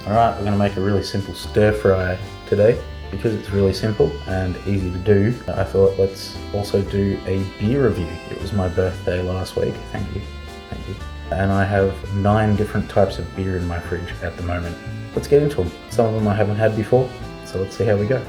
Alright, we're going to make a really simple stir fry today. Because it's really simple and easy to do, I thought let's also do a beer review. It was my birthday last week, thank you. And I have 9 different types of beer in my fridge at the moment. Let's get into them. Some of them I haven't had before, so let's see how we go.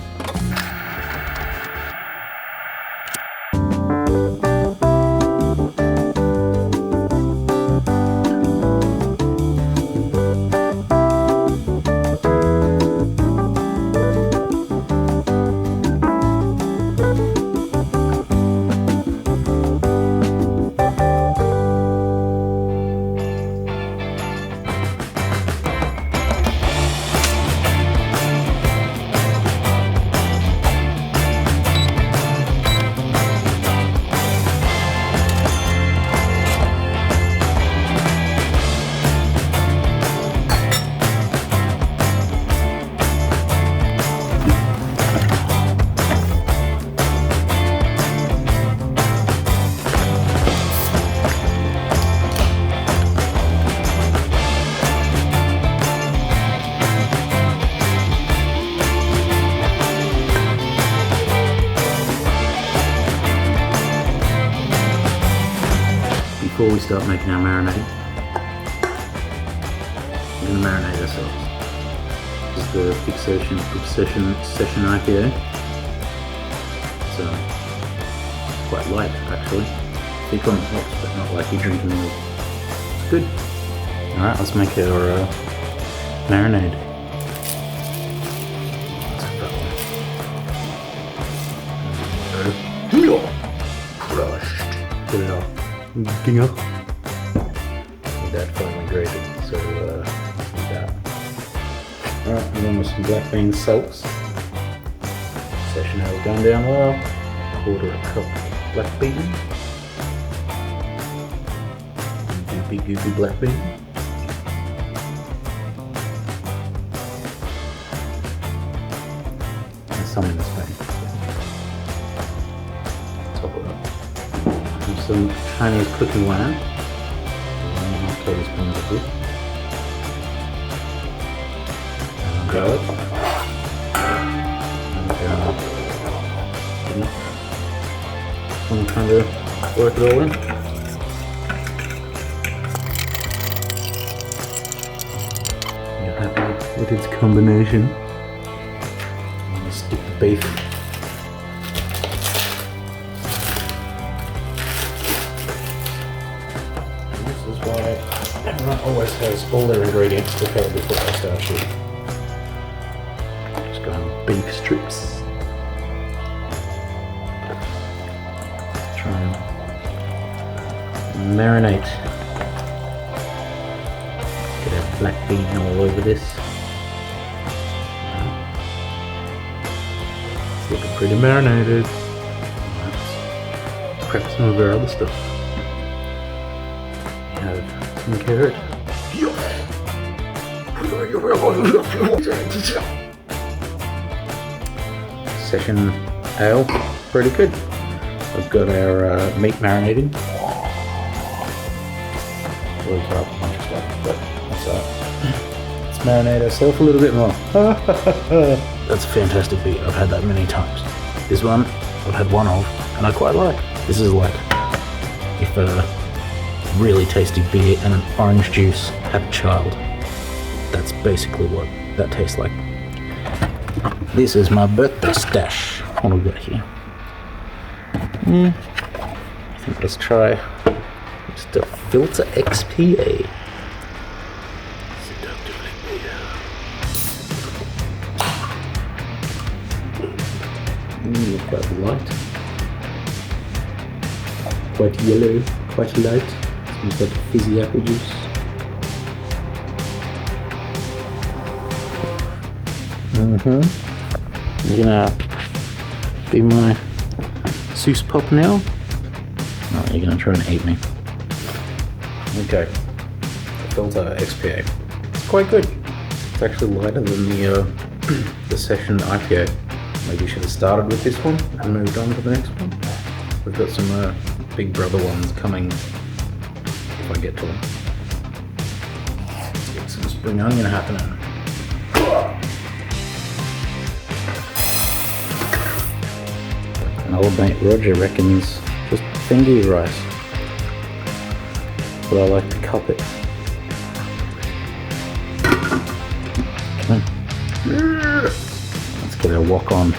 Before we start making our marinade, we're going to marinate ourselves. This is the Fixation IPA. It's quite light actually. Thick on the hops, but not like you're drinking milk. It's good. Alright, let's make our marinade. Crushed. Put it off. Ding up. That finally grated, so let's do that. Alright, and then with some black bean salts. Session ale going down well. 1/4 cup black bean. Goopy black bean. And some in the spoon. Top it up. Some Chinese cooking wine, 1.5 tablespoons of this, and garlic, and I'm trying to work it all in. You're happy with its combination. I'm going to stick the beef. Everyone always has all their ingredients prepared before they start shooting. Just going with beef strips. Try and marinate. Get our black bean all over this. It's looking pretty marinated. Let's prep some of our other stuff. Have some carrot. Session ale, pretty good. We've got our meat marinating. We've got a bunch of stuff, but that's alright. Let's marinate ourselves a little bit more. That's a fantastic beer. I've had that many times. This one I've had one of, and I quite like. This is like if really tasty beer and an orange juice had a child. That's basically what that tastes like. This is my birthday stash. What have we got here? I think let's try just a Philter XPA. Seductively beer. Quite light. Quite yellow, quite light. It's like fizzy apple juice. You're gonna be my Seuss pop now? No, you're gonna try and eat me. Okay. Philter XPA. It's quite good. It's actually lighter than the Session IPA. Maybe you should have started with this one and moved on to the next one. We've got some big brother ones coming if I get to them. Let's get some spring onion happening. And old mate Roger reckons just finger your rice. But I like to cup it. Come on. Let's get a wok on.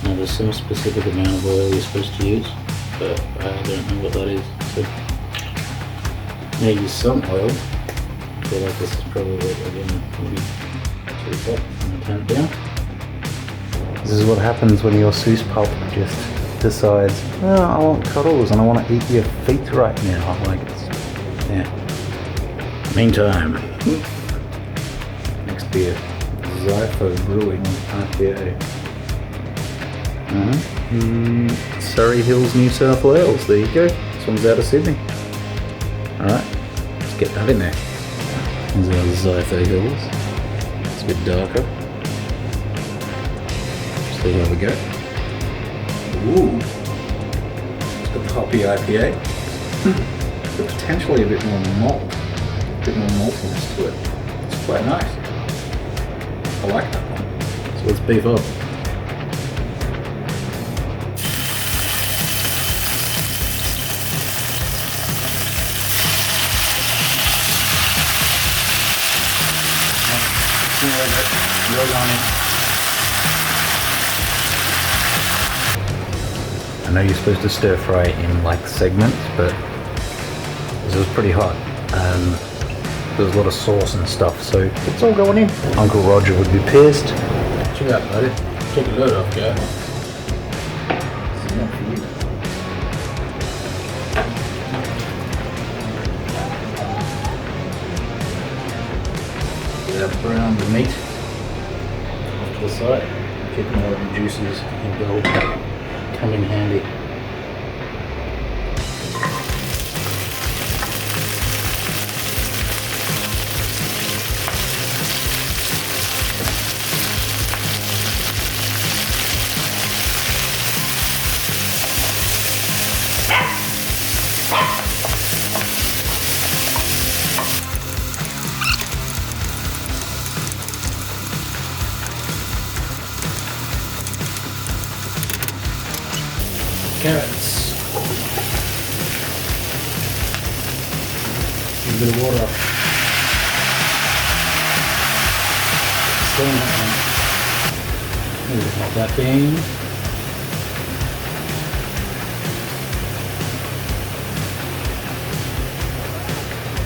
Now there's some specific amount of oil you're supposed to use, but I don't know what that is. So maybe some oil. I feel like this is probably again maybe too hot. I'm gonna turn it down. This is what happens when your Seuss pulp just decides, oh, I want cuddles and I want to eat your feet right now. Like it's, yeah. Meantime, next beer, Zytho Brewing IPA. Surrey Hills, New South Wales. There you go. This one's out of Sydney. Alright, let's get that in there. There's our Zytho Hills. It's a bit darker. See how we go. Ooh. It's got the hoppy IPA. But potentially a bit more malt. A bit more maltiness to it. It's quite nice. I like that one. So let's beef up. I know you're supposed to stir fry in like segments, but this was pretty hot and there's a lot of sauce and stuff, so it's all going in. Uncle Roger would be pissed. Check it out, buddy. Take a load off, guy. It's enough for you. Get that brown the meat off to the side. Keeping all the juices and gold come in handy. Carrots. A bit of water. Steam that one. Ooh, hot that thing.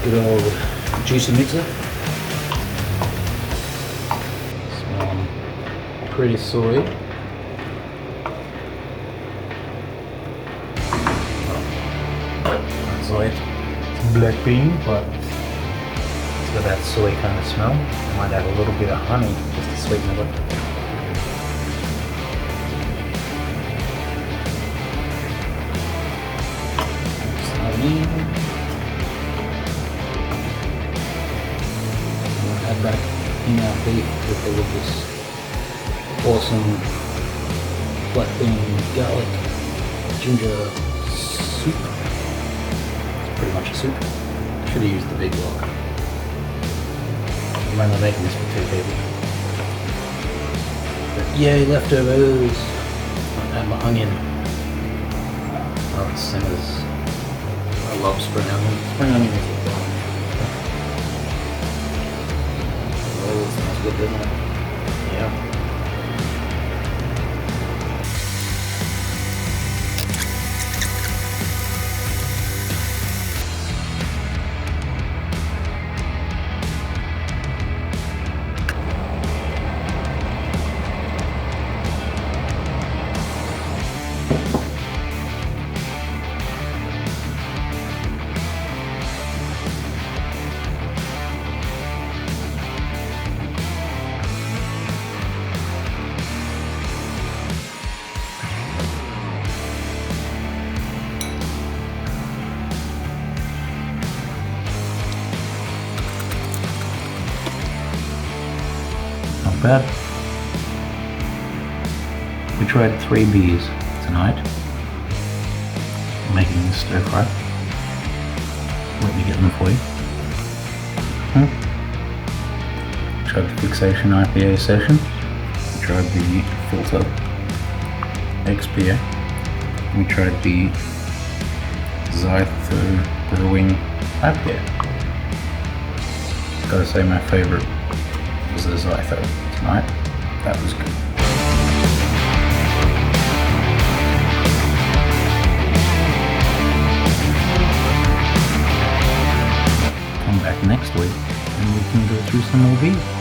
Good old juicy mixer. Smelling pretty soy. It's black bean, but it's got that soy kind of smell. I might add a little bit of honey just to sweeten it up. We'll add back in our beef with all of this awesome black bean, garlic, ginger soup. Pretty much a soup. Should have used the big block. I remember making this for 2 people. But yay, leftovers! I'll add my onion. Oh, it simmers. I love spring onion. Spring onion is a bomb. Oh, it smells good, doesn't it? Yeah. Not bad. We tried 3 beers tonight, making this stir fry. get them for you. Tried the Fixation IPA session. We tried the Philter XPA. We tried the Zytho Brewing IPA. Gotta say my favourite was the Zytho tonight. That was good. Come back next week and we can go through some more beer.